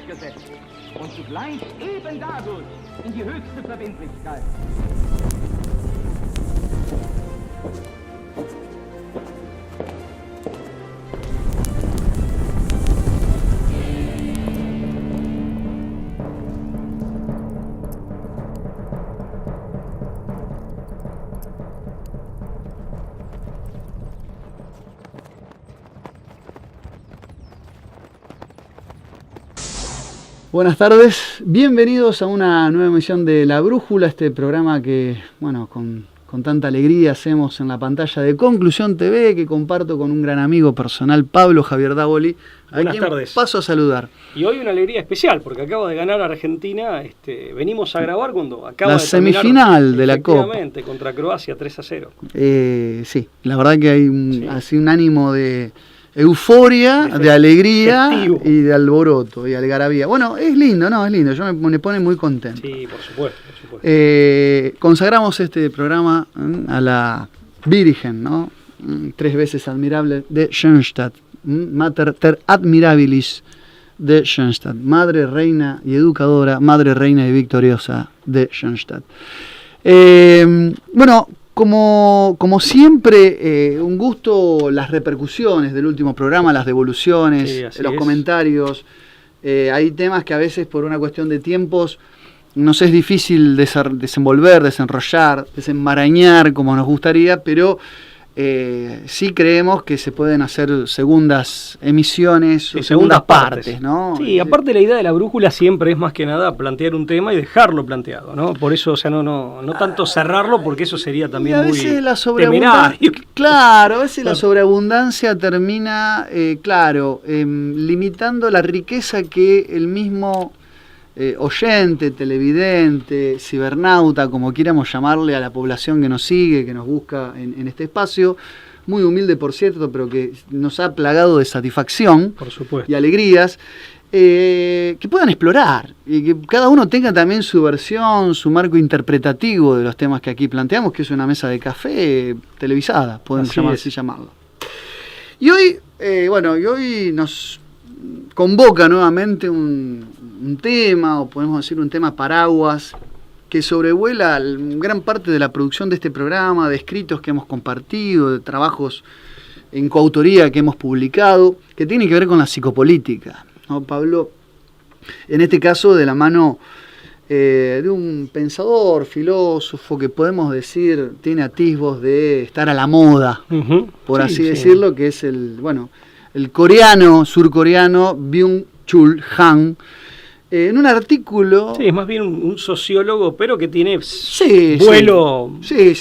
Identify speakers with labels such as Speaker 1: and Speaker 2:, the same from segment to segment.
Speaker 1: durchgesetzt und zugleich eben dadurch in die höchste Verbindlichkeit.
Speaker 2: Buenas tardes, bienvenidos a una nueva emisión de La Brújula, este programa que, bueno, con tanta alegría hacemos en la pantalla de Conclusión TV, que comparto con un gran amigo personal, Pablo Javier Dávoli.
Speaker 3: Buenas tardes.
Speaker 2: Paso a saludar.
Speaker 3: Y hoy una alegría especial, porque acaba de ganar Argentina, venimos a grabar cuando acaba
Speaker 2: la
Speaker 3: de terminar,
Speaker 2: semifinal de la Copa.
Speaker 3: Efectivamente, contra Croacia 3-0.
Speaker 2: Sí, la verdad que hay así un ánimo de euforia, de alegría festivo, y de alboroto y algarabía. Bueno, es lindo, ¿no? Es lindo, yo me pone muy contento.
Speaker 3: Sí, por supuesto.
Speaker 2: Consagramos este programa a la Virgen, ¿no? 3 veces admirable de Schoenstatt, Mater ter admirabilis de Schoenstatt, madre, reina y educadora, madre, reina y victoriosa de Schoenstatt. Bueno, como siempre, un gusto las repercusiones del último programa, las devoluciones, los comentarios. Hay temas que a veces por una cuestión de tiempos nos es difícil desenvolver, desenrollar, desenmarañar como nos gustaría, pero sí creemos que se pueden hacer segundas emisiones, segundas partes, ¿no?
Speaker 3: Sí, aparte la idea de la brújula siempre es más que nada plantear un tema y dejarlo planteado, ¿no? Por eso, o sea, no tanto cerrarlo, porque eso sería también muy temerario.
Speaker 2: Claro, a veces la sobreabundancia termina, limitando la riqueza que el mismo oyente, televidente, cibernauta, como quieramos llamarle a la población que nos sigue, que nos busca en este espacio, muy humilde por cierto, pero que nos ha plagado de satisfacción,
Speaker 3: por supuesto,
Speaker 2: y alegrías, que puedan explorar y que cada uno tenga también su versión, su marco interpretativo de los temas que aquí planteamos, que es una mesa de café televisada, podemos así llamarlo. Y hoy nos convoca nuevamente un tema, o podemos decir un tema paraguas, que sobrevuela gran parte de la producción de este programa, de escritos que hemos compartido, de trabajos en coautoría que hemos publicado, que tiene que ver con la psicopolítica, ¿no, Pablo? En este caso, de la mano de un pensador, filósofo, que podemos decir tiene atisbos de estar a la moda, por así decirlo, que es el surcoreano Byung-Chul Han, en un artículo...
Speaker 3: Sí, es más bien un sociólogo, pero que tiene vuelo...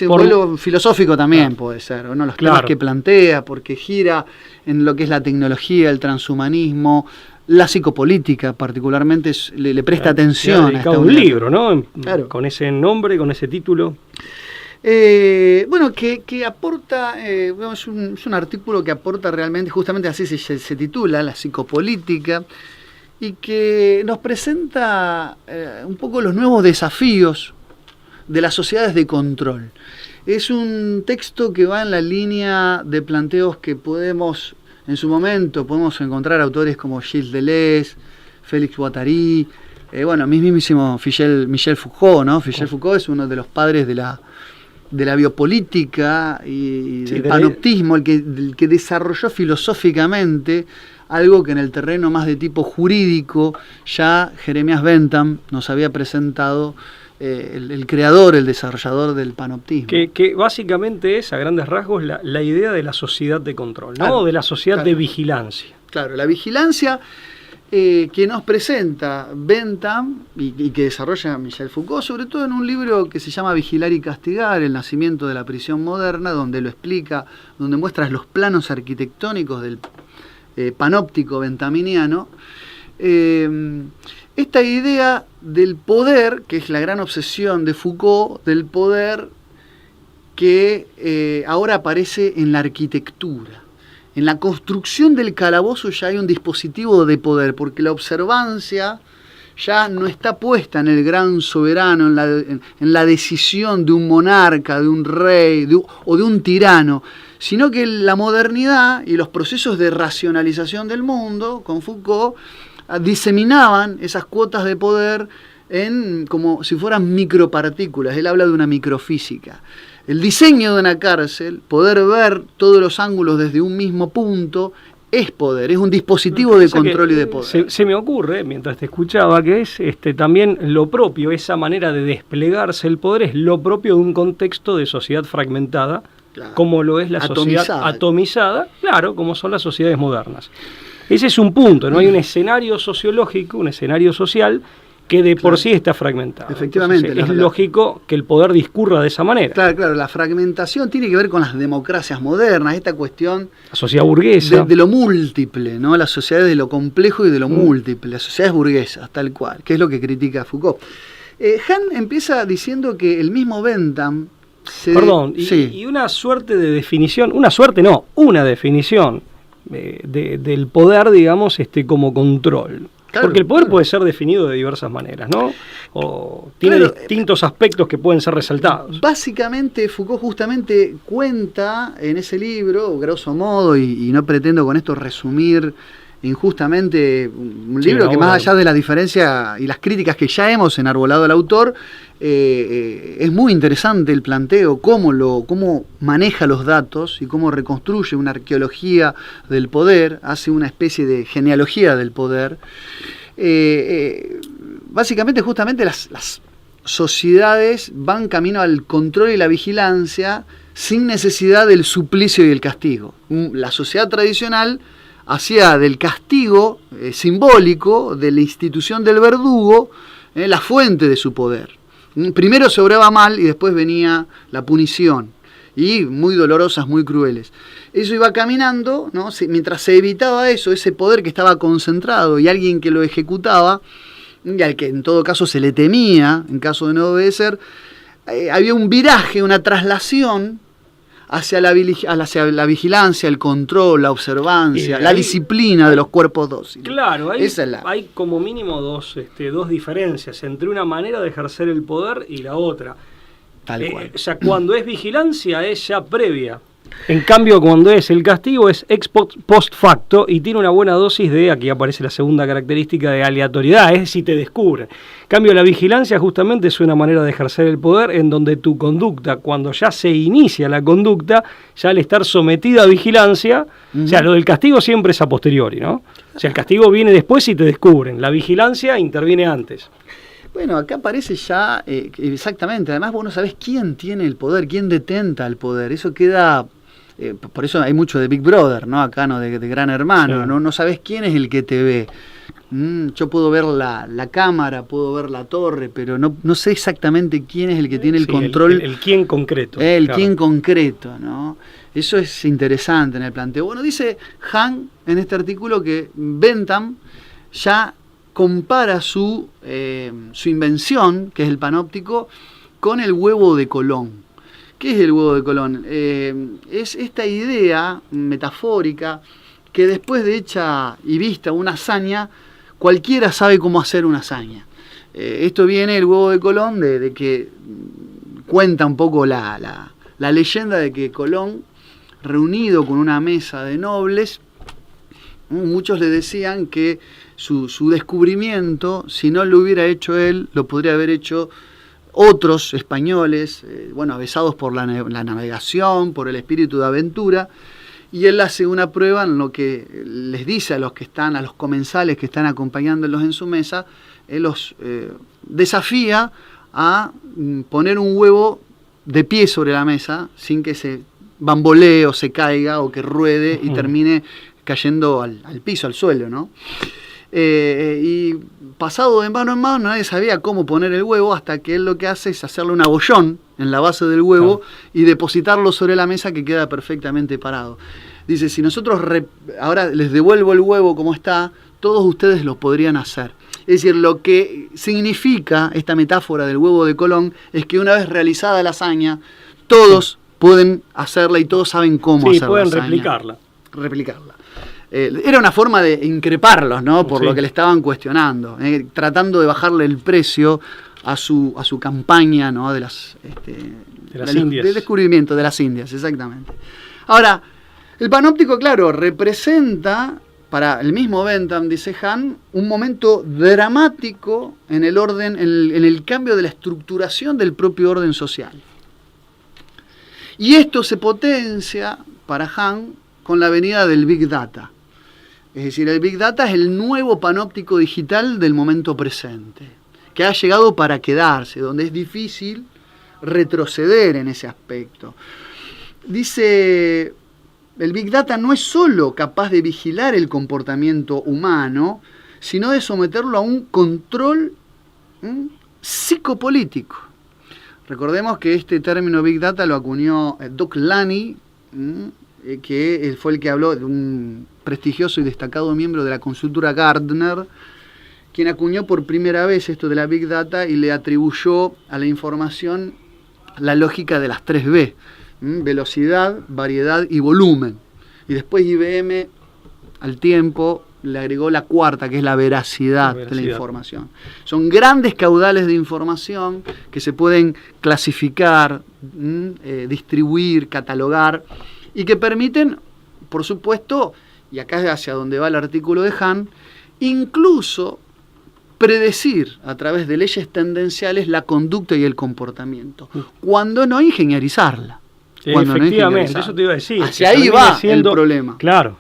Speaker 2: vuelo filosófico también puede ser, ¿no? Los temas que plantea, porque gira en lo que es la tecnología, el transhumanismo, la psicopolítica particularmente, le presta atención a esta
Speaker 3: un libro, ¿no? Claro. Con ese nombre, con ese título.
Speaker 2: Que aporta, es un artículo que aporta realmente, justamente así se titula, la psicopolítica, y que nos presenta un poco los nuevos desafíos de las sociedades de control. Es un texto que va en la línea de planteos que podemos encontrar autores como Gilles Deleuze, Félix Guattari, mismísimo Michel Foucault, ¿no? Foucault es uno de los padres de la biopolítica y del panoptismo, el que desarrolló filosóficamente algo que en el terreno más de tipo jurídico ya Jeremías Bentham nos había presentado, el creador, el desarrollador del panoptismo.
Speaker 3: Que básicamente es, a grandes rasgos, la idea de la sociedad de control, ¿no? Claro, de la sociedad de vigilancia.
Speaker 2: Claro, la vigilancia que nos presenta Bentham y que desarrolla Michel Foucault, sobre todo en un libro que se llama Vigilar y Castigar, el nacimiento de la prisión moderna, donde lo explica, donde muestra los planos arquitectónicos del panóptico benthamiano, esta idea del poder, que es la gran obsesión de Foucault, del poder que ahora aparece en la arquitectura. En la construcción del calabozo ya hay un dispositivo de poder, porque la observancia ya no está puesta en el gran soberano, en la decisión de un monarca, de un rey o de un tirano, sino que la modernidad y los procesos de racionalización del mundo, con Foucault, diseminaban esas cuotas de poder como si fueran micropartículas. Él habla de una microfísica. El diseño de una cárcel, poder ver todos los ángulos desde un mismo punto, es poder, es un dispositivo de control y de poder.
Speaker 3: Se me ocurre, mientras te escuchaba, que es también lo propio, esa manera de desplegarse el poder es lo propio de un contexto de sociedad fragmentada, claro, como lo es la sociedad atomizada, claro, como son las sociedades modernas. Ese es un punto, ¿no? Hay un escenario sociológico, un escenario social que de por sí está fragmentado.
Speaker 2: Efectivamente.
Speaker 3: Entonces, es lógico que el poder discurra de esa manera.
Speaker 2: Claro, la fragmentación tiene que ver con las democracias modernas, esta cuestión...
Speaker 3: La sociedad burguesa.
Speaker 2: De lo múltiple, ¿no? Las sociedades de lo complejo y de lo múltiple, las sociedades burguesas, tal cual, que es lo que critica Foucault. Hahn empieza diciendo que el mismo Bentham...
Speaker 3: y una suerte de definición, una definición del poder, digamos, como control. Claro, porque el poder puede ser definido de diversas maneras, ¿no? O tiene distintos aspectos que pueden ser resaltados.
Speaker 2: Básicamente, Foucault justamente cuenta en ese libro, grosso modo, y no pretendo con esto resumir injustamente un libro que más allá de la diferencia y las críticas que ya hemos enarbolado al autor, es muy interesante el planteo, cómo maneja los datos y cómo reconstruye una arqueología del poder, hace una especie de genealogía del poder. Básicamente, justamente las sociedades van camino al control y la vigilancia sin necesidad del suplicio y el castigo. La sociedad tradicional hacía del castigo simbólico, de la institución del verdugo, la fuente de su poder. Primero se obraba mal y después venía la punición, y muy dolorosas, muy crueles. Eso iba caminando, ¿no? Mientras se evitaba eso, ese poder que estaba concentrado y alguien que lo ejecutaba, y al que en todo caso se le temía, en caso de no obedecer, había un viraje, una traslación hacia la vigilancia, el control, la observancia, la disciplina de los cuerpos dóciles.
Speaker 3: Claro, hay como mínimo dos diferencias entre una manera de ejercer el poder y la otra.
Speaker 2: Tal cual.
Speaker 3: O sea, cuando es vigilancia es ya previa. En cambio, cuando es el castigo es ex post facto y tiene una buena dosis de, aquí aparece la segunda característica, de aleatoriedad, es decir, te descubren. En cambio, la vigilancia justamente es una manera de ejercer el poder en donde tu conducta, cuando ya se inicia la conducta, ya al estar sometida a vigilancia, o sea, lo del castigo siempre es a posteriori, ¿no? O sea, el castigo viene después y te descubren, la vigilancia interviene antes.
Speaker 2: Bueno, acá aparece ya, exactamente, además vos no sabés quién tiene el poder, quién detenta el poder, eso queda... por eso hay mucho de Big Brother, ¿no? Acá, ¿no? De Gran Hermano, sí. No sabes quién es el que te ve. Yo puedo ver la cámara, puedo ver la torre, pero no sé exactamente quién es el que tiene el control.
Speaker 3: El quién concreto.
Speaker 2: Claro. Quién concreto, ¿no? Eso es interesante en el planteo. Bueno, dice Hahn en este artículo que Bentham ya compara su invención, que es el panóptico, con el huevo de Colón. ¿Qué es el huevo de Colón? Es esta idea metafórica que después de hecha y vista una hazaña, cualquiera sabe cómo hacer una hazaña. Esto viene el huevo de Colón, de que cuenta un poco la leyenda de que Colón, reunido con una mesa de nobles, muchos le decían que su descubrimiento, si no lo hubiera hecho él, lo podría haber hecho otros españoles, avesados por la navegación, por el espíritu de aventura, y él hace una prueba en lo que les dice a los comensales que están acompañándolos en su mesa, él los desafía a poner un huevo de pie sobre la mesa, sin que se bambolee o se caiga o que ruede y termine cayendo al piso, al suelo, ¿no? Y pasado de mano en mano, nadie sabía cómo poner el huevo, hasta que él lo que hace es hacerle un abollón en la base del huevo y depositarlo sobre la mesa, que queda perfectamente parado. Dice, si nosotros ahora les devuelvo el huevo como está, todos ustedes lo podrían hacer. Es decir, lo que significa esta metáfora del huevo de Colón es que una vez realizada la hazaña, todos pueden hacerla y todos saben cómo hacerla. Sí,
Speaker 3: pueden replicarla.
Speaker 2: Era una forma de increparlos, ¿no? Por lo que le estaban cuestionando, tratando de bajarle el precio a su campaña, ¿no? de las Indias. Del descubrimiento de las Indias, exactamente. Ahora, el panóptico, claro, representa para el mismo Bentham, dice Hahn, un momento dramático en el orden, en el cambio de la estructuración del propio orden social. Y esto se potencia para Hahn con la venida del Big Data. Es decir, el Big Data es el nuevo panóptico digital del momento presente, que ha llegado para quedarse, donde es difícil retroceder en ese aspecto. Dice, el Big Data no es solo capaz de vigilar el comportamiento humano, sino de someterlo a un control psicopolítico. Recordemos que este término Big Data lo acuñó Doug Laney, que fue el que habló de un prestigioso y destacado miembro de la consultora Gartner, quien acuñó por primera vez esto de la Big Data y le atribuyó a la información la lógica de las 3B, velocidad, variedad y volumen. Y después IBM, al tiempo, le agregó la cuarta, que es la veracidad de la información. Son grandes caudales de información que se pueden clasificar, distribuir, catalogar, y que permiten, por supuesto, y acá es hacia donde va el artículo de Hahn, incluso predecir a través de leyes tendenciales la conducta y el comportamiento, cuando no ingenierizarla.
Speaker 3: Efectivamente, eso te iba a decir.
Speaker 2: Hacia ahí va el problema.
Speaker 3: Claro,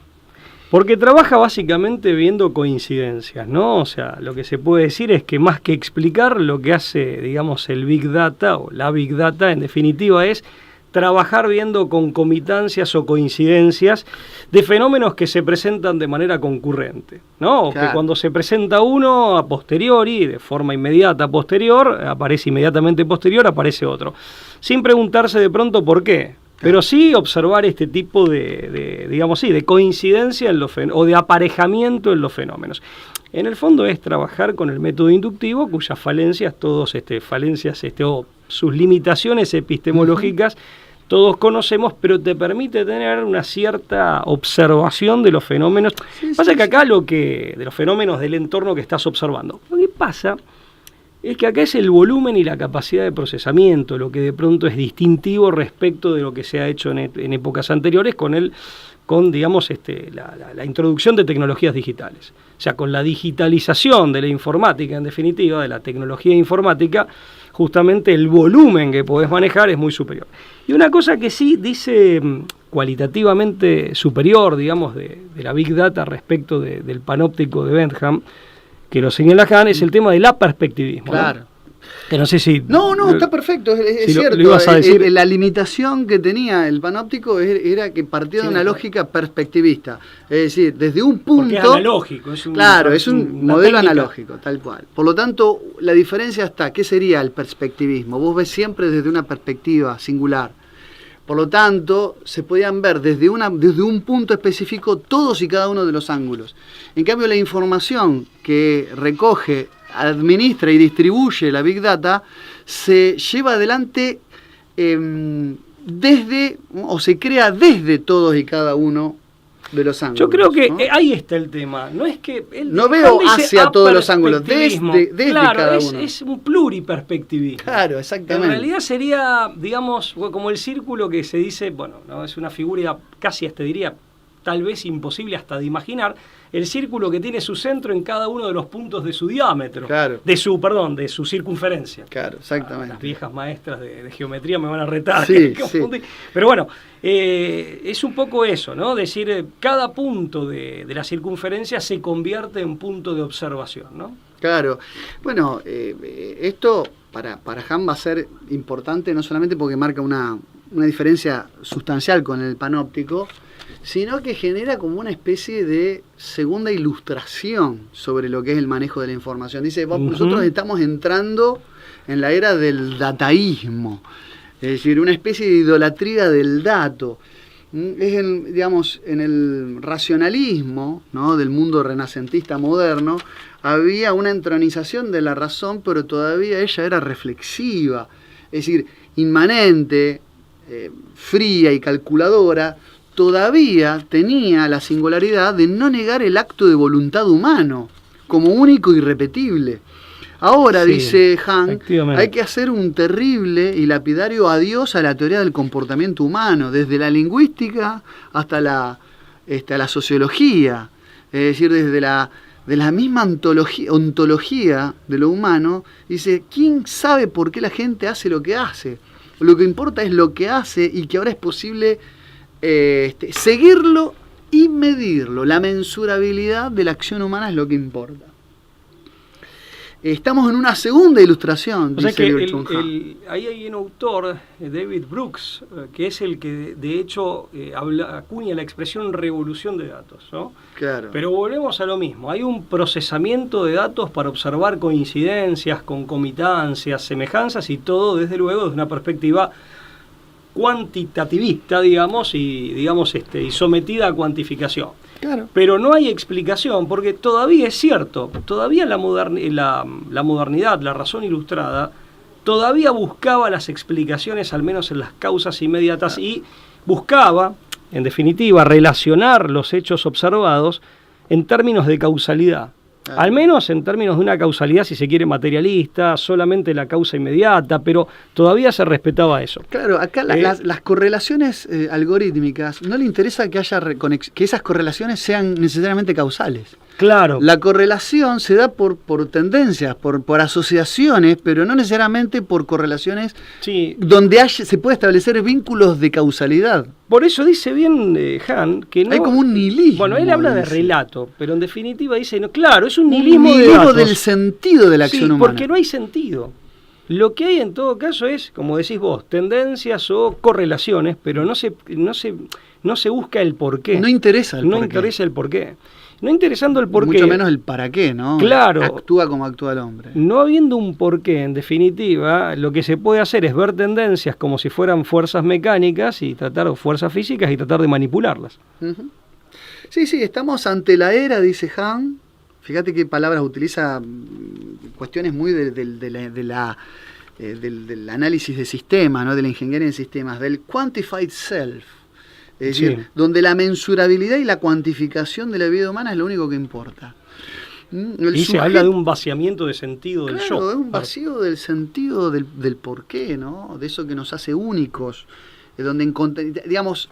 Speaker 3: porque trabaja básicamente viendo coincidencias, ¿no? O sea, lo que se puede decir es que más que explicar, lo que hace, digamos, el Big Data o la Big Data, en definitiva, es trabajar viendo concomitancias o coincidencias de fenómenos que se presentan de manera concurrente, ¿no? Claro. Que cuando se presenta uno a posteriori, de forma inmediata posterior, aparece inmediatamente posterior, aparece otro. Sin preguntarse de pronto por qué, pero sí observar este tipo digamos, sí, de coincidencia en o de aparejamiento en los fenómenos. En el fondo es trabajar con el método inductivo, cuyas falencias, o sus limitaciones epistemológicas, todos conocemos, pero te permite tener una cierta observación de los fenómenos. Pasa que acá de los fenómenos del entorno que estás observando. Lo que pasa es que acá es el volumen y la capacidad de procesamiento, lo que de pronto es distintivo respecto de lo que se ha hecho en épocas anteriores con digamos, la introducción de tecnologías digitales. O sea, con la digitalización de la informática, en definitiva, de la tecnología informática, justamente el volumen que podés manejar es muy superior. Y una cosa que sí dice cualitativamente superior, digamos, de la Big Data respecto del panóptico de Bentham, que lo señala Hahn, es el tema del aperspectivismo.
Speaker 2: Claro.
Speaker 3: ¿No? Que no sé si...
Speaker 2: No, está perfecto, es
Speaker 3: si
Speaker 2: cierto.
Speaker 3: Lo ibas a decir.
Speaker 2: La limitación que tenía el panóptico era que partía de una lógica perspectivista. Es decir, desde un punto...
Speaker 3: Porque es analógico.
Speaker 2: Es un modelo analógico, tal cual. Por lo tanto, la diferencia está, ¿qué sería el perspectivismo? Vos ves siempre desde una perspectiva singular. Por lo tanto, se podían ver desde un punto específico todos y cada uno de los ángulos. En cambio, la información que recoge, administra y distribuye la Big Data se lleva adelante se crea desde todos y cada uno de los ángulos.
Speaker 3: Yo creo que
Speaker 2: ¿no?
Speaker 3: Ahí está el tema. No es que
Speaker 2: no veo hacia todos los ángulos, desde
Speaker 3: claro,
Speaker 2: cada uno.
Speaker 3: Es un pluriperspectivismo.
Speaker 2: Claro, exactamente.
Speaker 3: En realidad sería, digamos, como el círculo que se dice, bueno, no es una figura casi te diría, tal vez imposible hasta de imaginar, el círculo que tiene su centro en cada uno de los puntos de su diámetro,
Speaker 2: claro.
Speaker 3: de su circunferencia.
Speaker 2: Claro, exactamente.
Speaker 3: Las viejas maestras de geometría me van a retar.
Speaker 2: Sí.
Speaker 3: Pero bueno, es un poco eso, ¿no? Decir, cada punto de la circunferencia se convierte en punto de observación, ¿no?
Speaker 2: Claro. Bueno, esto para Hahn va a ser importante no solamente porque marca una diferencia sustancial con el panóptico, sino que genera como una especie de segunda ilustración sobre lo que es el manejo de la información. Dice, nosotros estamos entrando en la era del dataísmo, es decir, una especie de idolatría del dato. Es en el racionalismo, ¿no?, del mundo renacentista moderno, había una entronización de la razón, pero todavía ella era reflexiva, es decir, inmanente, fría y calculadora. Todavía tenía la singularidad de no negar el acto de voluntad humano como único y irrepetible. Ahora, dice Hahn, hay que hacer un terrible y lapidario adiós a la teoría del comportamiento humano, desde la lingüística hasta la sociología. es decir, desde de la misma ontología de lo humano, dice, ¿quién sabe por qué la gente hace lo que hace? Lo que importa es lo que hace y que ahora es posible seguirlo y medirlo. La mensurabilidad de la acción humana es lo que importa. Estamos en una segunda ilustración,
Speaker 3: o sea
Speaker 2: dice
Speaker 3: que
Speaker 2: ahí
Speaker 3: hay un autor, David Brooks, que es el que de hecho acuña la expresión revolución de datos, ¿no?
Speaker 2: Claro.
Speaker 3: Pero volvemos a lo mismo, hay un procesamiento de datos para observar coincidencias, concomitancias, semejanzas y todo desde luego desde una perspectiva cuantitativista, digamos, y sometida a cuantificación.
Speaker 2: Claro.
Speaker 3: Pero no hay explicación, porque todavía es cierto, todavía la modernidad, la razón ilustrada, todavía buscaba las explicaciones, al menos en las causas inmediatas, y buscaba, en definitiva, relacionar los hechos observados en términos de causalidad. Al menos en términos de una causalidad, si se quiere, materialista, solamente la causa inmediata, pero todavía se respetaba eso.
Speaker 2: Claro, acá las correlaciones algorítmicas, no le interesa que haya que esas correlaciones sean necesariamente causales.
Speaker 3: Claro.
Speaker 2: La correlación se da por tendencias, por asociaciones, pero no necesariamente por correlaciones donde se puede establecer vínculos de causalidad.
Speaker 3: Por eso dice bien Han que no...
Speaker 2: Hay como un nihilismo.
Speaker 3: Bueno, él habla de relato, pero en definitiva dice, no, claro, es un
Speaker 2: nihilismo
Speaker 3: de datos.
Speaker 2: del sentido de la acción humana.
Speaker 3: Porque no hay sentido. Lo que hay en todo caso es, como decís vos, tendencias o correlaciones, pero no se busca el porqué.
Speaker 2: No interesa el porqué.
Speaker 3: No interesa el porqué. No interesando el porqué.
Speaker 2: Mucho menos el para qué, ¿no?
Speaker 3: Claro.
Speaker 2: Actúa como actúa el hombre.
Speaker 3: No habiendo un porqué, en definitiva, lo que se puede hacer es ver tendencias como si fueran fuerzas mecánicas y o fuerzas físicas y tratar de manipularlas.
Speaker 2: Uh-huh. Sí, estamos ante la era, dice Han. Fíjate qué palabras utiliza, cuestiones muy del análisis de sistemas, ¿no? De la ingeniería en sistemas, del quantified self. Es decir, donde la mensurabilidad y la cuantificación de la vida humana es lo único que importa.
Speaker 3: Se habla de un vaciamiento de sentido del yo.
Speaker 2: Es un vacío del sentido del porqué, ¿no? De eso que nos hace únicos. Donde digamos,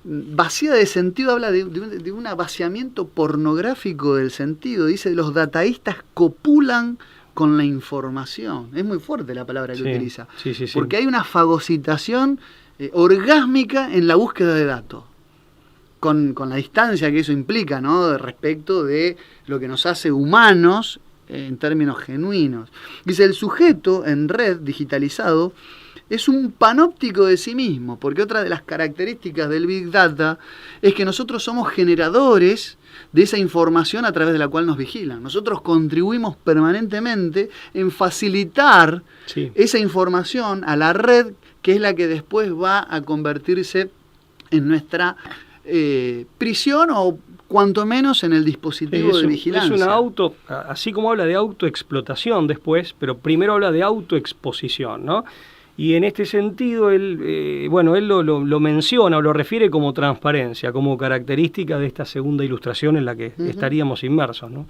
Speaker 2: vacía de sentido habla de un vaciamiento pornográfico del sentido. Dice, los dataístas copulan con la información. Es muy fuerte la palabra que utiliza.
Speaker 3: Sí.
Speaker 2: Porque hay una fagocitación orgásmica en la búsqueda de datos, con la distancia que eso implica, ¿no? Respecto de lo que nos hace humanos en términos genuinos. Dice, el sujeto en red digitalizado es un panóptico de sí mismo, porque otra de las características del Big Data es que nosotros somos generadores de esa información a través de la cual nos vigilan. Nosotros contribuimos permanentemente en facilitar esa información a la red, que es la que después va a convertirse en nuestra prisión o cuanto menos en el dispositivo de vigilancia.
Speaker 3: Es una así como habla de autoexplotación después, pero primero habla de autoexposición, ¿no? Y en este sentido, él lo menciona o lo refiere como transparencia, como característica de esta segunda ilustración en la que estaríamos inmersos, ¿no?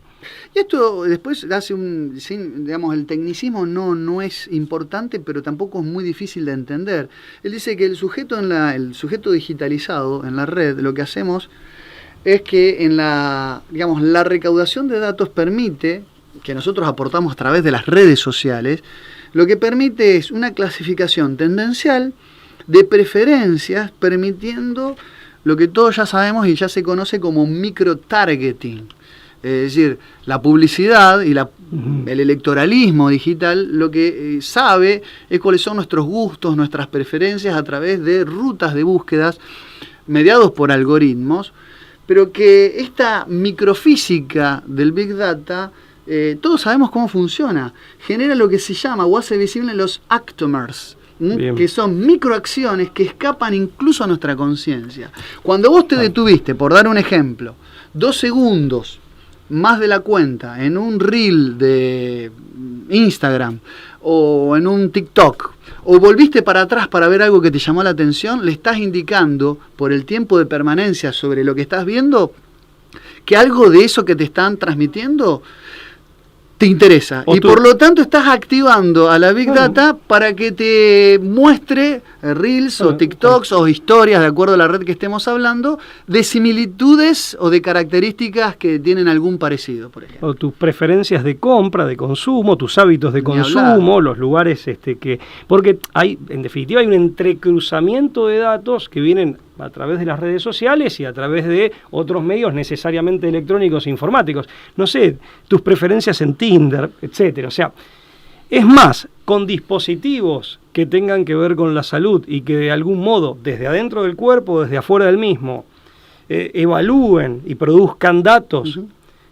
Speaker 2: Y esto después hace digamos, el tecnicismo no es importante, pero tampoco es muy difícil de entender. Él dice que el sujeto digitalizado en la red, lo que hacemos es que la recaudación de datos permite, que nosotros aportamos a través de las redes sociales, lo que permite es una clasificación tendencial de preferencias, permitiendo lo que todos ya sabemos y ya se conoce como micro-targeting. Es decir, la publicidad y el electoralismo digital lo que sabe es cuáles son nuestros gustos, nuestras preferencias a través de rutas de búsquedas mediados por algoritmos, pero que esta microfísica del Big Data, todos sabemos cómo funciona. Genera lo que se llama o hace visible los actomers, que son microacciones que escapan incluso a nuestra conciencia. Cuando vos te detuviste, por dar un ejemplo, 2 segundos más de la cuenta en un reel de Instagram o en un TikTok, o volviste para atrás para ver algo que te llamó la atención, le estás indicando por el tiempo de permanencia sobre lo que estás viendo que algo de eso que te están transmitiendo te interesa.
Speaker 3: O
Speaker 2: y
Speaker 3: tú.
Speaker 2: por lo tanto estás activando a la Big Data para que te muestre Reels o TikToks o historias, de acuerdo a la red que estemos hablando, de similitudes o de características que tienen algún parecido, por ejemplo.
Speaker 3: O tus preferencias de compra, de consumo, tus hábitos de
Speaker 2: Ni
Speaker 3: consumo,
Speaker 2: hablar.
Speaker 3: los lugares que... Porque hay, en definitiva, hay un entrecruzamiento de datos que vienen a través de las redes sociales y a través de otros medios necesariamente electrónicos e informáticos. No sé, tus preferencias en Tinder, etcétera. O sea, es más, con dispositivos que tengan que ver con la salud y que de algún modo, desde adentro del cuerpo, desde afuera del mismo, evalúen y produzcan datos,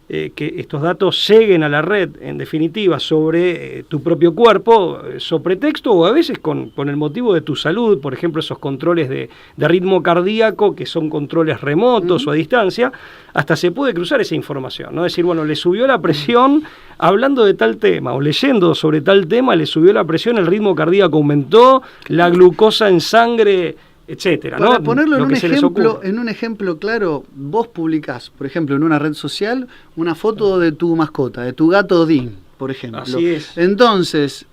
Speaker 3: que estos datos lleguen a la red, en definitiva, sobre tu propio cuerpo, sobre texto o a veces con el motivo de tu salud, por ejemplo, esos controles de ritmo cardíaco, que son controles remotos o a distancia, hasta se puede cruzar esa información, ¿no? Decir, bueno, le subió la presión hablando de tal tema, o leyendo sobre tal tema, le subió la presión, el ritmo cardíaco aumentó, la glucosa en sangre, etcétera, ¿no?
Speaker 2: Para ponerlo
Speaker 3: Lo que se les ocurra.
Speaker 2: en un ejemplo claro, vos publicás, por ejemplo, en una red social, una foto de tu mascota, de tu gato Odín, por ejemplo.
Speaker 3: Así es.
Speaker 2: Entonces,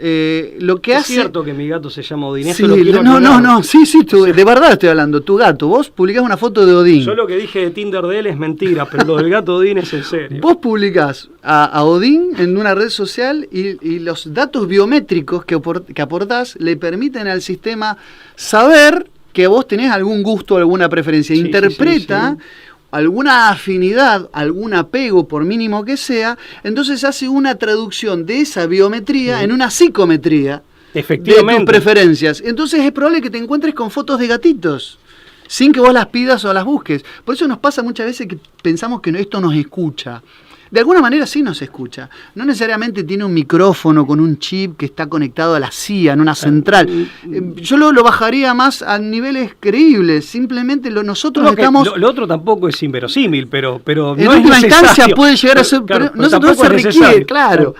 Speaker 2: lo que
Speaker 3: Es
Speaker 2: hace...
Speaker 3: cierto que mi gato se llama Odín,
Speaker 2: Sí,
Speaker 3: eso lo quiero aclarar.
Speaker 2: sí, de verdad estoy hablando, tu gato, vos publicás una foto de Odín.
Speaker 3: Yo lo que dije de Tinder de él es mentira, pero lo del gato Odín es en serio.
Speaker 2: Vos publicás a Odín en una red social y los datos biométricos que aportás le permiten al sistema saber que vos tenés algún gusto, alguna preferencia.
Speaker 3: Sí,
Speaker 2: Interpreta
Speaker 3: sí.
Speaker 2: alguna afinidad, algún apego, por mínimo que sea, entonces hace una traducción de esa biometría en una psicometría de
Speaker 3: Efectivamente.
Speaker 2: tus preferencias. Entonces es probable que te encuentres con fotos de gatitos, sin que vos las pidas o las busques. Por eso nos pasa muchas veces que pensamos que esto nos escucha. De alguna manera sí nos escucha. No necesariamente tiene un micrófono con un chip que está conectado a la CIA, en una central. Yo lo bajaría más a niveles creíbles. Simplemente nosotros estamos...
Speaker 3: Lo otro tampoco es inverosímil, pero
Speaker 2: en
Speaker 3: no es
Speaker 2: última
Speaker 3: necesario.
Speaker 2: instancia puede llegar a ser...
Speaker 3: Claro,
Speaker 2: pero no se
Speaker 3: tampoco es
Speaker 2: requiere,
Speaker 3: necesario.
Speaker 2: claro.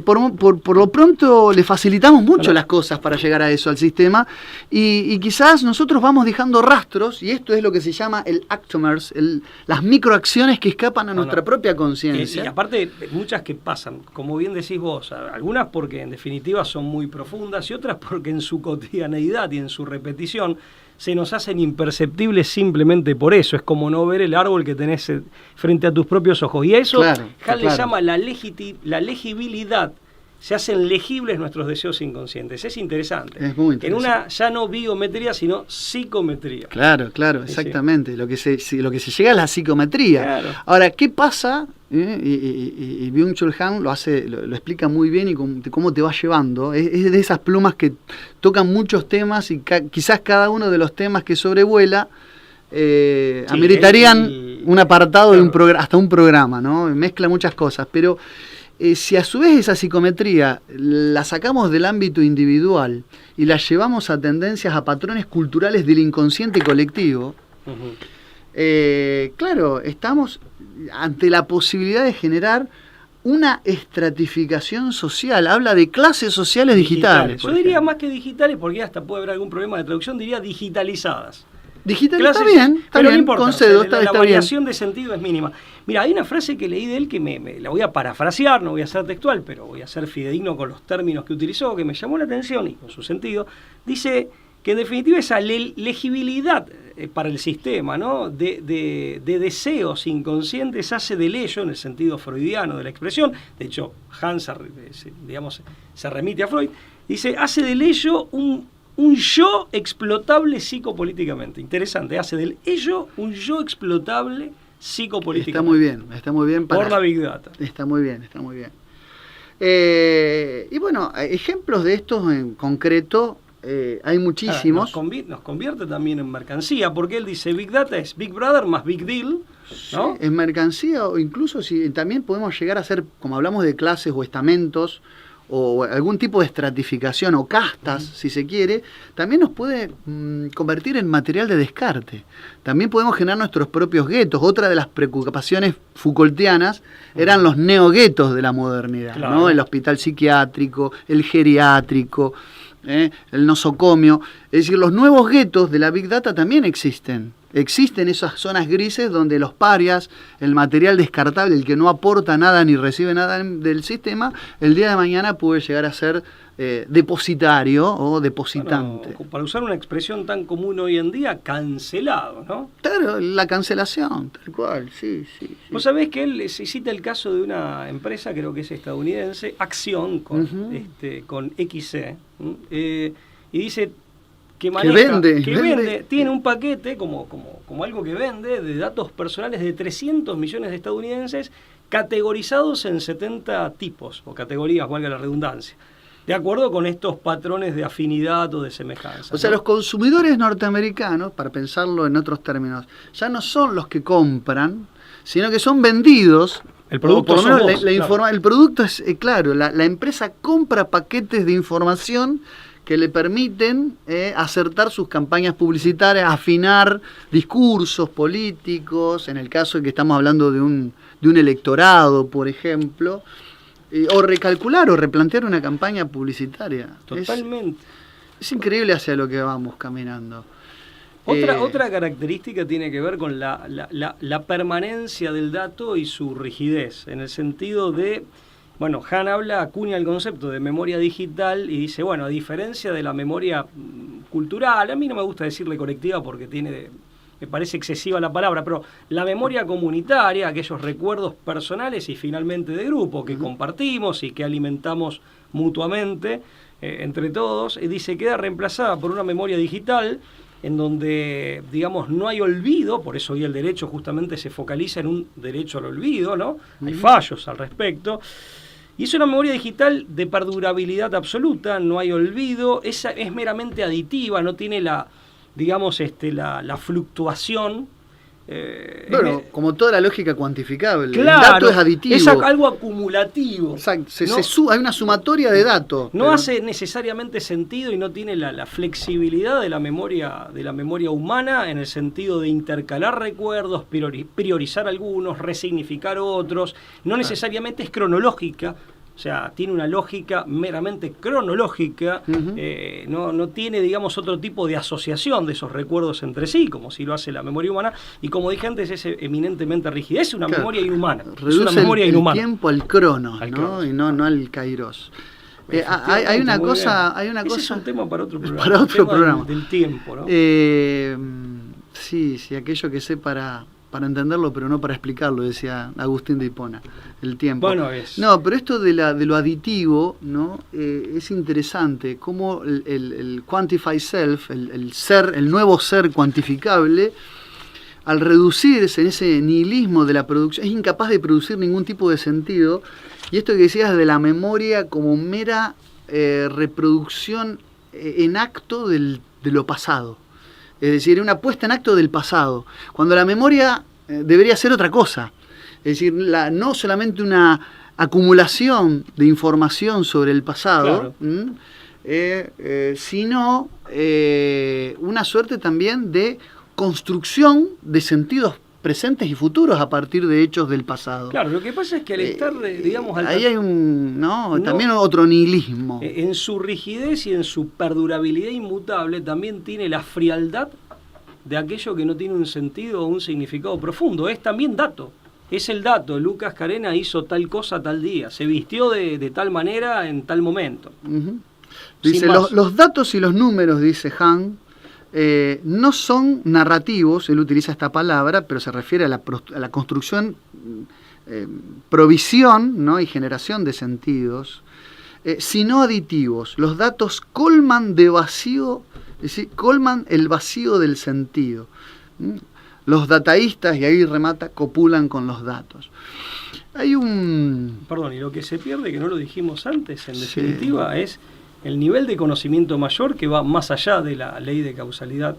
Speaker 2: Por lo pronto le facilitamos mucho las cosas para llegar a eso, al sistema, y quizás nosotros vamos dejando rastros, y esto es lo que se llama el actomers, las microacciones que escapan a nuestra propia conciencia.
Speaker 3: Y aparte, muchas que pasan, como bien decís vos, algunas porque en definitiva son muy profundas y otras porque en su cotidianeidad y en su repetición se nos hacen imperceptibles simplemente por eso. Es como no ver el árbol que tenés frente a tus propios ojos. Y a eso Hall le llama la legibilidad. Se hacen legibles nuestros deseos inconscientes. Es interesante.
Speaker 2: Es muy interesante.
Speaker 3: En una ya no biometría, sino psicometría.
Speaker 2: Claro, exactamente. Sí. Lo que se llega es la psicometría.
Speaker 3: Claro.
Speaker 2: Ahora, ¿qué pasa? Y Byung-Chul Han lo explica muy bien y cómo te va llevando. Es de esas plumas que tocan muchos temas y quizás cada uno de los temas que sobrevuela ameritarían un apartado de hasta un programa, ¿no? Mezcla muchas cosas, pero si a su vez esa psicometría la sacamos del ámbito individual y la llevamos a tendencias, a patrones culturales del inconsciente colectivo, claro, estamos ante la posibilidad de generar una estratificación social. Habla de clases sociales digitales.
Speaker 3: Yo diría más que digitales, porque hasta puede haber algún problema de traducción, diría digitalizadas.
Speaker 2: Digital está bien,
Speaker 3: no importa,
Speaker 2: concedo,
Speaker 3: la variación de sentido es mínima. Mira, hay una frase que leí de él que me la voy a parafrasear, no voy a ser textual, pero voy a ser fidedigno con los términos que utilizó, que me llamó la atención y con su sentido. Dice que en definitiva esa legibilidad para el sistema, ¿no? de deseos inconscientes hace del ello, en el sentido freudiano de la expresión, de hecho Hans se remite a Freud, dice, hace del ello un yo explotable psicopolíticamente. Interesante, hace del ello un yo explotable psicopolíticamente.
Speaker 2: Está muy bien.
Speaker 3: Por la Big Data.
Speaker 2: Está muy bien. Y bueno, ejemplos de estos en concreto hay muchísimos.
Speaker 3: Nos convierte también en mercancía, porque él dice Big Data es Big Brother más Big Deal, ¿no?
Speaker 2: Sí, en mercancía, o incluso si también podemos llegar a hacer, como hablamos de clases o estamentos, o algún tipo de estratificación o castas, si se quiere, también nos puede convertir en material de descarte. También podemos generar nuestros propios guetos. Otra de las preocupaciones Foucaultianas eran los neoguetos de la modernidad,
Speaker 3: claro,
Speaker 2: ¿no? El hospital psiquiátrico, el geriátrico, el nosocomio. Es decir, los nuevos guetos de la Big Data también existen. existen esas zonas grises donde los parias, el material descartable, el que no aporta nada ni recibe nada del sistema, el día de mañana puede llegar a ser depositario o depositante.
Speaker 3: Bueno, para usar una expresión tan común hoy en día, cancelado, ¿no?
Speaker 2: Claro, la cancelación, tal cual, sí.
Speaker 3: Vos sabés que él se cita el caso de una empresa, creo que es estadounidense, Acción, con XC, y dice que maneja, vende, tiene un paquete como algo que vende de datos personales de 300 millones de estadounidenses categorizados en 70 tipos o categorías, valga la redundancia, de acuerdo con estos patrones de afinidad o de semejanza.
Speaker 2: O sea, los consumidores norteamericanos, para pensarlo en otros términos, ya no son los que compran, sino que son vendidos.
Speaker 3: El producto
Speaker 2: por lo menos
Speaker 3: claro.
Speaker 2: El producto es, claro, la empresa compra paquetes de información que le permiten acertar sus campañas publicitarias, afinar discursos políticos, en el caso de que estamos hablando de un electorado, por ejemplo, o recalcular o replantear una campaña publicitaria.
Speaker 3: Totalmente.
Speaker 2: Es increíble hacia lo que vamos caminando.
Speaker 3: Otra característica tiene que ver con la permanencia del dato y su rigidez, en el sentido de, bueno, Hahn acuña el concepto de memoria digital y dice, bueno, a diferencia de la memoria cultural, a mí no me gusta decirle colectiva porque me parece excesiva la palabra, pero la memoria comunitaria, aquellos recuerdos personales y finalmente de grupo que compartimos y que alimentamos mutuamente entre todos, dice, queda reemplazada por una memoria digital en donde, digamos, no hay olvido, por eso hoy el derecho justamente se focaliza en un derecho al olvido, ¿no? Hay fallos al respecto. Y es una memoria digital de perdurabilidad absoluta, no hay olvido, es meramente aditiva, no tiene la fluctuación.
Speaker 2: Bueno, como toda la lógica cuantificable,
Speaker 3: claro,
Speaker 2: el dato es aditivo.
Speaker 3: Es algo acumulativo.
Speaker 2: Exacto,
Speaker 3: ¿no?
Speaker 2: Hay una sumatoria de datos.
Speaker 3: No hace necesariamente sentido y no tiene la flexibilidad de la memoria humana en el sentido de intercalar recuerdos, priorizar algunos, resignificar otros. No necesariamente es cronológica. O sea, tiene una lógica meramente cronológica, no tiene, digamos, otro tipo de asociación de esos recuerdos entre sí, como si lo hace la memoria humana, y como dije antes, es eminentemente rígida. Es una memoria inhumana.
Speaker 2: Reduce
Speaker 3: es una memoria
Speaker 2: el
Speaker 3: inhumana.
Speaker 2: Tiempo al crono,
Speaker 3: al
Speaker 2: ¿no?
Speaker 3: cronos.
Speaker 2: Y no al kairos. Hay una cosa...
Speaker 3: Ese es un tema para otro programa.
Speaker 2: Para otro programa.
Speaker 3: Del tiempo, ¿no?
Speaker 2: Sí, aquello que sé para entenderlo, pero no para explicarlo, decía Agustín de Hipona, el tiempo.
Speaker 3: Bueno,
Speaker 2: No, pero esto de lo aditivo, ¿no? Es interesante, cómo el quantified self, el nuevo ser cuantificable, al reducirse en ese nihilismo de la producción, es incapaz de producir ningún tipo de sentido. Y esto que decías de la memoria como mera reproducción en acto de lo pasado. Es decir, una puesta en acto del pasado, cuando la memoria debería ser otra cosa. Es decir, no solamente una acumulación de información sobre el pasado, claro. Sino una suerte también de construcción de sentidos presentes y futuros a partir de hechos del pasado.
Speaker 3: Claro, lo que pasa es que al estar, digamos...
Speaker 2: Ahí hay también otro nihilismo.
Speaker 3: En su rigidez y en su perdurabilidad inmutable también tiene la frialdad de aquello que no tiene un sentido o un significado profundo. Es también dato. Es el dato. Lucas Carena hizo tal cosa tal día. Se vistió de tal manera en tal momento.
Speaker 2: Dice, los datos y los números, dice Hahn, no son narrativos, él utiliza esta palabra, pero se refiere a la construcción, provisión, ¿no? Y generación de sentidos, sino aditivos. Los datos colman de vacío, es decir, colman el vacío del sentido. Los dataístas, y ahí remata, copulan con los datos. Hay
Speaker 3: Perdón, y lo que se pierde, que no lo dijimos antes, en definitiva, es el nivel de conocimiento mayor que va más allá de la ley de causalidad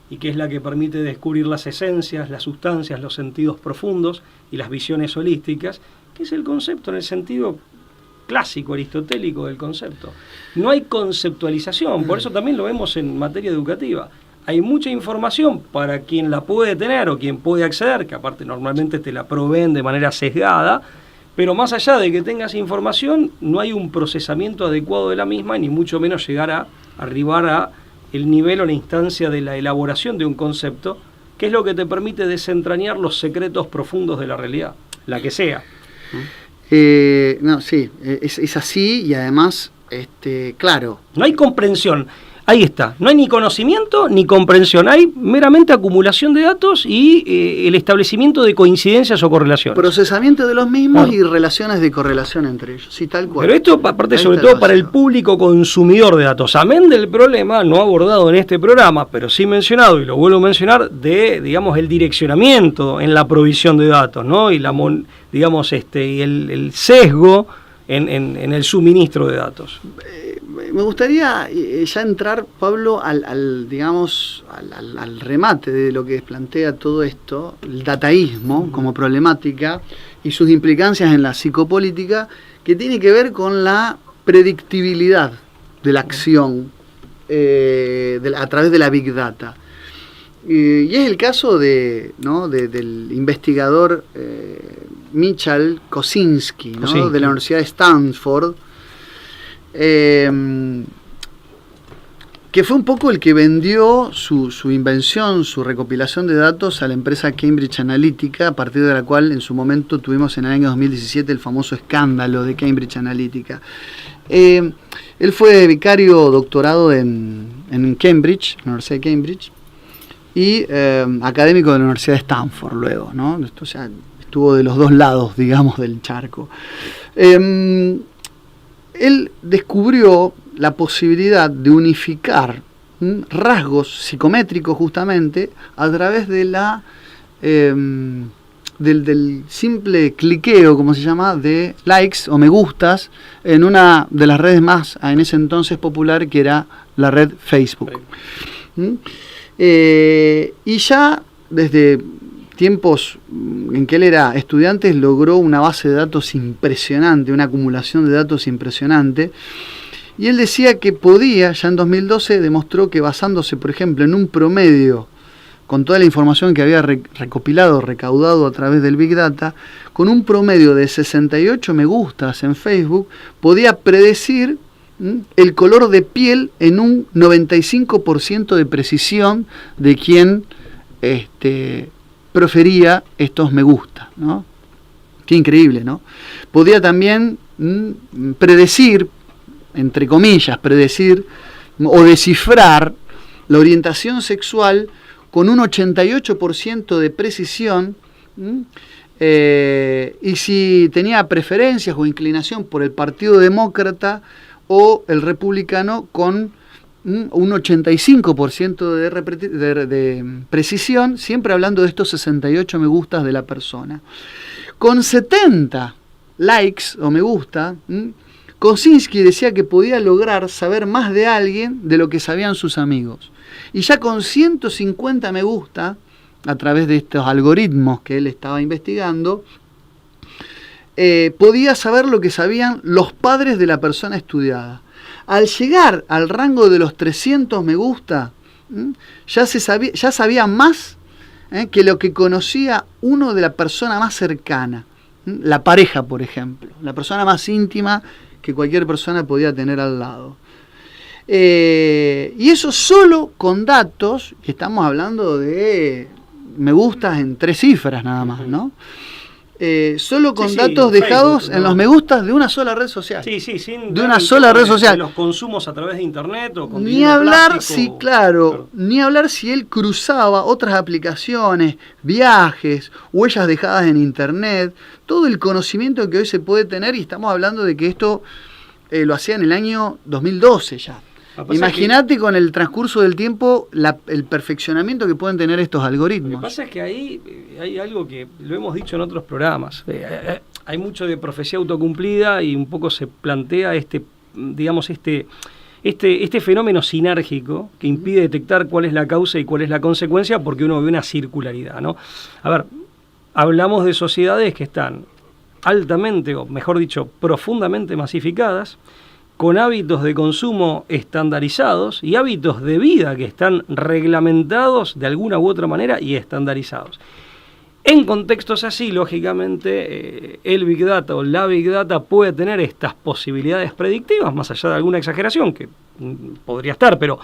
Speaker 3: y que es la que permite descubrir las esencias, las sustancias, los sentidos profundos y las visiones holísticas, que es el concepto en el sentido clásico, aristotélico del concepto. No hay conceptualización, por eso también lo vemos en materia educativa. Hay mucha información para quien la puede tener o quien puede acceder, que aparte normalmente te la proveen de manera sesgada, pero más allá de que tengas información, no hay un procesamiento adecuado de la misma, ni mucho menos llegar a arribar a el nivel o la instancia de la elaboración de un concepto que es lo que te permite desentrañar los secretos profundos de la realidad, la que sea.
Speaker 2: No, sí, es así y además, claro.
Speaker 3: No hay comprensión. Ahí está, no hay ni conocimiento ni comprensión, hay meramente acumulación de datos y el establecimiento de coincidencias o correlaciones.
Speaker 2: Procesamiento de los mismos y relaciones de correlación entre ellos, sí, tal cual.
Speaker 3: Pero esto, aparte, sobre todo para el público consumidor de datos, amén del problema, no abordado en este programa, pero sí mencionado, y lo vuelvo a mencionar, de, digamos, el direccionamiento en la provisión de datos, ¿no? Y digamos, y el sesgo en el suministro de datos.
Speaker 2: Me gustaría ya entrar, Pablo, al remate de lo que plantea todo esto, el dataísmo como problemática y sus implicancias en la psicopolítica, que tiene que ver con la predictibilidad de la acción a través de la Big Data. Y es el caso del investigador Michal Kosinski, ¿no? De la Universidad de Stanford, que fue un poco el que vendió su invención, su recopilación de datos a la empresa Cambridge Analytica, a partir de la cual en su momento tuvimos en el año 2017 el famoso escándalo de Cambridge Analytica. Él fue vicario doctorado en Cambridge, la Universidad de Cambridge, y académico de la Universidad de Stanford luego, ¿no? Esto, o sea, estuvo de los dos lados, digamos, del charco. Él descubrió la posibilidad de unificar rasgos psicométricos justamente a través de del simple cliqueo, como se llama, de likes o me gustas en una de las redes más en ese entonces popular, que era la red Facebook. Y ya desde tiempos en que él era estudiante logró una base de datos impresionante, una acumulación de datos impresionante, y él decía que podía, ya en 2012 demostró que basándose, por ejemplo, en un promedio, con toda la información que había recopilado, recaudado a través del Big Data, con un promedio de 68 me gustas en Facebook, podía predecir el color de piel en un 95% de precisión de quien profería estos me gusta, ¿no? Qué increíble, ¿no? Podía también predecir, entre comillas, o descifrar la orientación sexual con un 88% de precisión, y si tenía preferencias o inclinación por el Partido Demócrata o el Republicano, con un 85% de precisión, siempre hablando de estos 68 me gustas de la persona. Con 70 likes o me gusta, Kosinski decía que podía lograr saber más de alguien de lo que sabían sus amigos. Y ya con 150 me gusta, a través de estos algoritmos que él estaba investigando, podía saber lo que sabían los padres de la persona estudiada. Al llegar al rango de los 300 me gusta, ya sabía más que lo que conocía uno de la persona más cercana, la pareja, por ejemplo, la persona más íntima que cualquier persona podía tener al lado. Y eso solo con datos, estamos hablando de me gustas en 3 cifras nada más, ¿no? Solo con datos dejados Facebook, en los me gustas de una sola red social.
Speaker 3: De
Speaker 2: una sola red social.
Speaker 3: De los consumos a través de internet o con
Speaker 2: ni hablar ni hablar si él cruzaba otras aplicaciones, viajes, huellas dejadas en internet, todo el conocimiento que hoy se puede tener, y estamos hablando de que esto lo hacía en el año 2012 ya. Imagínate con el transcurso del tiempo el perfeccionamiento que pueden tener estos algoritmos.
Speaker 3: Lo que pasa es que ahí hay algo que lo hemos dicho en otros programas. Hay mucho de profecía autocumplida y un poco se plantea este fenómeno sinérgico que impide detectar cuál es la causa y cuál es la consecuencia, porque uno ve una circularidad, ¿no? A ver, hablamos de sociedades que están altamente, o mejor dicho, profundamente masificadas, con hábitos de consumo estandarizados y hábitos de vida que están reglamentados de alguna u otra manera y estandarizados. En contextos así, lógicamente, el Big Data o la Big Data puede tener estas posibilidades predictivas, más allá de alguna exageración que podría estar, pero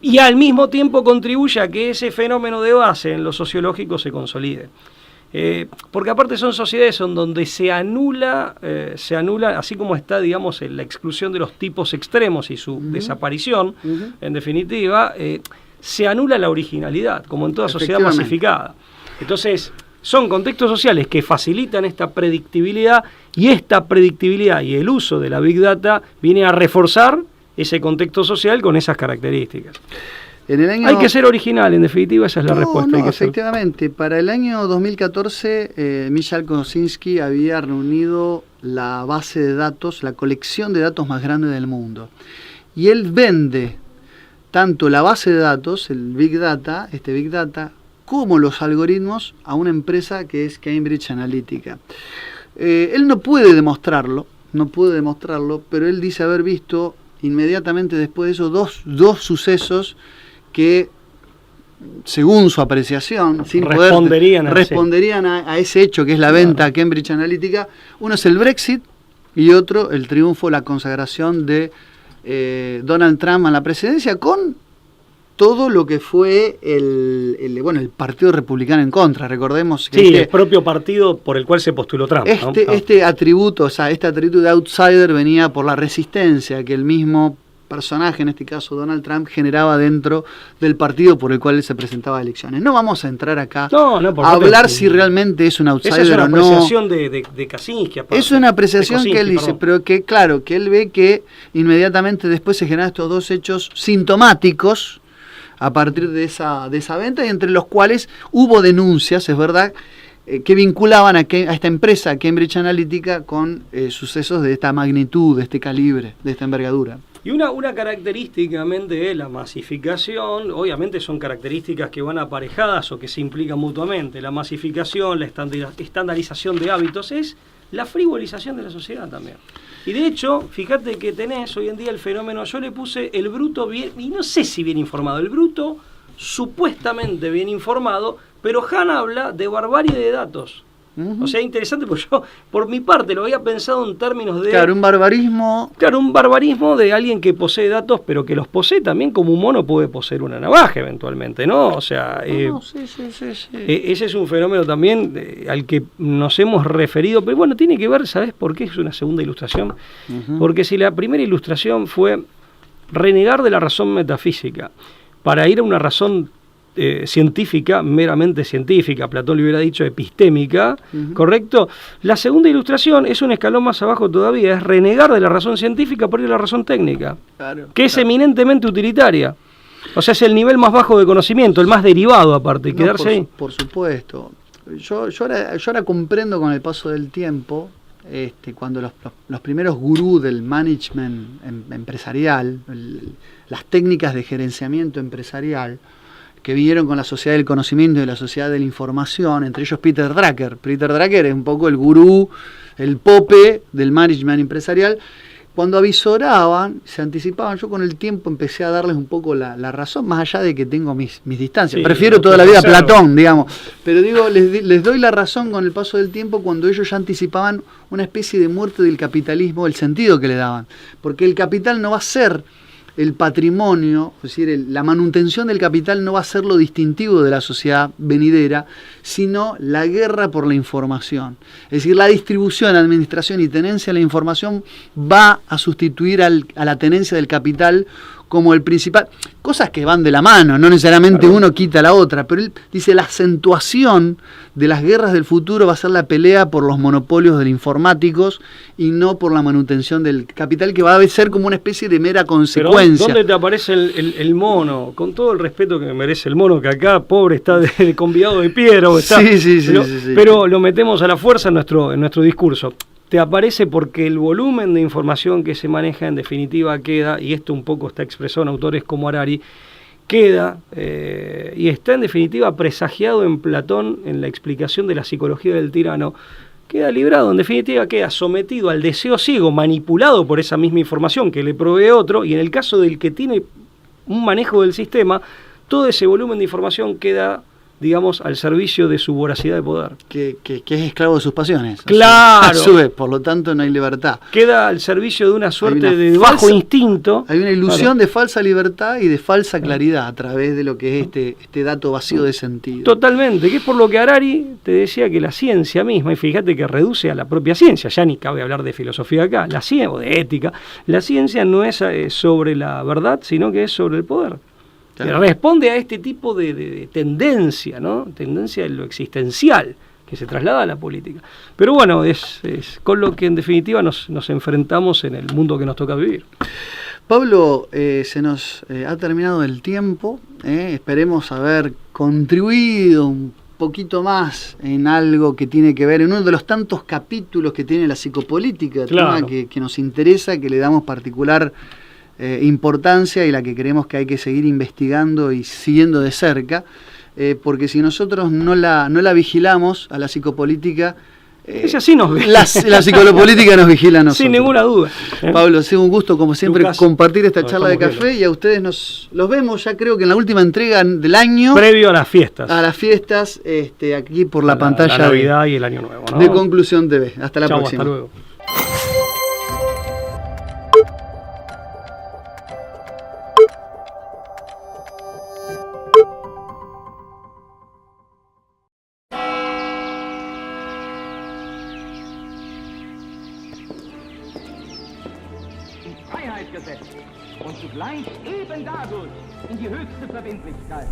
Speaker 3: y al mismo tiempo contribuye a que ese fenómeno de base en lo sociológico se consolide. Porque aparte son sociedades en donde se anula, así como está, digamos, la exclusión de los tipos extremos y su desaparición, en definitiva, se anula la originalidad, como en toda sociedad masificada. Entonces, son contextos sociales que facilitan esta predictibilidad, y esta predictibilidad y el uso de la Big Data viene a reforzar ese contexto social con esas características. Hay que ser original, en definitiva, esa es la respuesta.
Speaker 2: Efectivamente. Para el año 2014, Michał Kosinski había reunido la base de datos, la colección de datos más grande del mundo. Y él vende tanto la base de datos, el Big Data, como los algoritmos a una empresa que es Cambridge Analytica. Él no puede demostrarlo, pero él dice haber visto inmediatamente después de eso dos sucesos que, según su apreciación, responderían a ese hecho que es la venta a Cambridge Analytica. Uno es el Brexit y otro el triunfo, la consagración de Donald Trump a la presidencia, con todo lo que fue el Partido Republicano en contra. Recordemos que
Speaker 3: el propio partido por el cual se postuló Trump.
Speaker 2: Este atributo de outsider venía por la resistencia que el mismo personaje, en este caso Donald Trump, generaba dentro del partido por el cual él se presentaba a elecciones. No vamos a entrar acá a hablar si realmente es un outsider o no.
Speaker 3: Esa es una apreciación de Kaczynski.
Speaker 2: Es una apreciación que él dice, pero que claro, que él ve que inmediatamente después se generan estos dos hechos sintomáticos a partir de esa venta, y entre los cuales hubo denuncias, es verdad, que vinculaban a esta empresa, Cambridge Analytica, con sucesos de esta magnitud, de este calibre, de esta envergadura.
Speaker 3: Y una característica de la masificación, obviamente son características que van aparejadas o que se implican mutuamente. La masificación, la estandarización de hábitos, es la frivolización de la sociedad también. Y de hecho, fíjate que tenés hoy en día el fenómeno, yo le puse el bruto bien, y no sé si bien informado, el bruto supuestamente bien informado, pero Han habla de barbarie de datos. O sea, interesante, porque yo, por mi parte, lo había pensado en términos de...
Speaker 2: un barbarismo
Speaker 3: de alguien que posee datos, pero que los posee también como un mono puede poseer una navaja eventualmente, ¿no? O sea, ese es un fenómeno también al que nos hemos referido, pero bueno, tiene que ver, ¿sabes por qué es una segunda ilustración? Porque si la primera ilustración fue renegar de la razón metafísica para ir a una razón científica, meramente científica, Platón le hubiera dicho epistémica, ¿correcto? La segunda ilustración es un escalón más abajo todavía, es renegar de la razón científica por ir a la razón técnica, es eminentemente utilitaria. O sea, es el nivel más bajo de conocimiento, el más derivado aparte, quedarse ahí.
Speaker 2: Por supuesto. Yo ahora comprendo con el paso del tiempo, cuando los primeros gurús del management empresarial, las técnicas de gerenciamiento empresarial, que vinieron con la sociedad del conocimiento y la sociedad de la información, entre ellos Peter Drucker. Peter Drucker es un poco el gurú, el pope del management empresarial. Cuando avisoraban, se anticipaban, yo con el tiempo empecé a darles un poco la razón, más allá de que tengo mis distancias. Prefiero toda la vida a Platón, digamos. Pero digo, les doy la razón con el paso del tiempo cuando ellos ya anticipaban una especie de muerte del capitalismo, el sentido que le daban. Porque el capital no va a ser el patrimonio, es decir, la manutención del capital no va a ser lo distintivo de la sociedad venidera, sino la guerra por la información. Es decir, la distribución, administración y tenencia de la información va a sustituir a la tenencia del capital como el principal, cosas que van de la mano, no necesariamente uno quita la otra, pero él dice la acentuación de las guerras del futuro va a ser la pelea por los monopolios de los informáticos y no por la manutención del capital, que va a ser como una especie de mera consecuencia.
Speaker 3: Pero ¿dónde te aparece el mono? Con todo el respeto que me merece el mono, que acá, pobre, está de convidado de piedra. Pero lo metemos a la fuerza en nuestro discurso. Te aparece porque el volumen de información que se maneja en definitiva queda, y esto un poco está expresado en autores como Harari, queda y está en definitiva presagiado en Platón en la explicación de la psicología del tirano, queda librado, en definitiva queda sometido al deseo ciego, manipulado por esa misma información que le provee otro, y en el caso del que tiene un manejo del sistema, todo ese volumen de información queda digamos, al servicio de su voracidad de poder.
Speaker 2: Que es esclavo de sus pasiones.
Speaker 3: Claro.
Speaker 2: A su vez, por lo tanto no hay libertad.
Speaker 3: Queda al servicio de una suerte
Speaker 2: Hay una
Speaker 3: de bajo instinto.
Speaker 2: Hay una ilusión
Speaker 3: Claro.
Speaker 2: de falsa libertad y de falsa claridad a través de lo que es este dato vacío de sentido.
Speaker 3: Totalmente, que es por lo que Harari te decía que la ciencia misma, y fíjate que reduce a la propia ciencia, ya ni cabe hablar de filosofía acá, la ciencia o de ética, la ciencia no es sobre la verdad, sino que es sobre el poder.
Speaker 2: Claro.
Speaker 3: Responde a este tipo de tendencia, ¿no? Tendencia de lo existencial que se traslada a la política. Pero bueno, es con lo que en definitiva nos enfrentamos en el mundo que nos toca vivir.
Speaker 2: Pablo, se nos ha terminado el tiempo. Esperemos haber contribuido un poquito más en algo que tiene que ver, en uno de los tantos capítulos que tiene la psicopolítica,
Speaker 3: Claro.
Speaker 2: tema que nos interesa, que le damos particular importancia y la que creemos que hay que seguir investigando y siguiendo de cerca, porque si nosotros no la vigilamos a la psicopolítica,
Speaker 3: Ella sí nos ve.
Speaker 2: la psicopolítica nos vigila a nosotros.
Speaker 3: Sin ninguna duda.
Speaker 2: Pablo, ha sido un gusto como siempre
Speaker 3: Lucas,
Speaker 2: compartir esta
Speaker 3: nos
Speaker 2: charla de
Speaker 3: dejamos
Speaker 2: café
Speaker 3: hielo.
Speaker 2: y a ustedes los vemos ya creo que en la última entrega del año,
Speaker 3: Previo a las fiestas.
Speaker 2: a las fiestas, aquí por la pantalla
Speaker 3: La Navidad y el Año Nuevo, ¿no?
Speaker 2: de Conclusión TV. Hasta la
Speaker 3: Chau,
Speaker 2: próxima.
Speaker 3: hasta luego.
Speaker 1: Freiheit gesetzt und zugleich eben dadurch in die höchste Verbindlichkeit.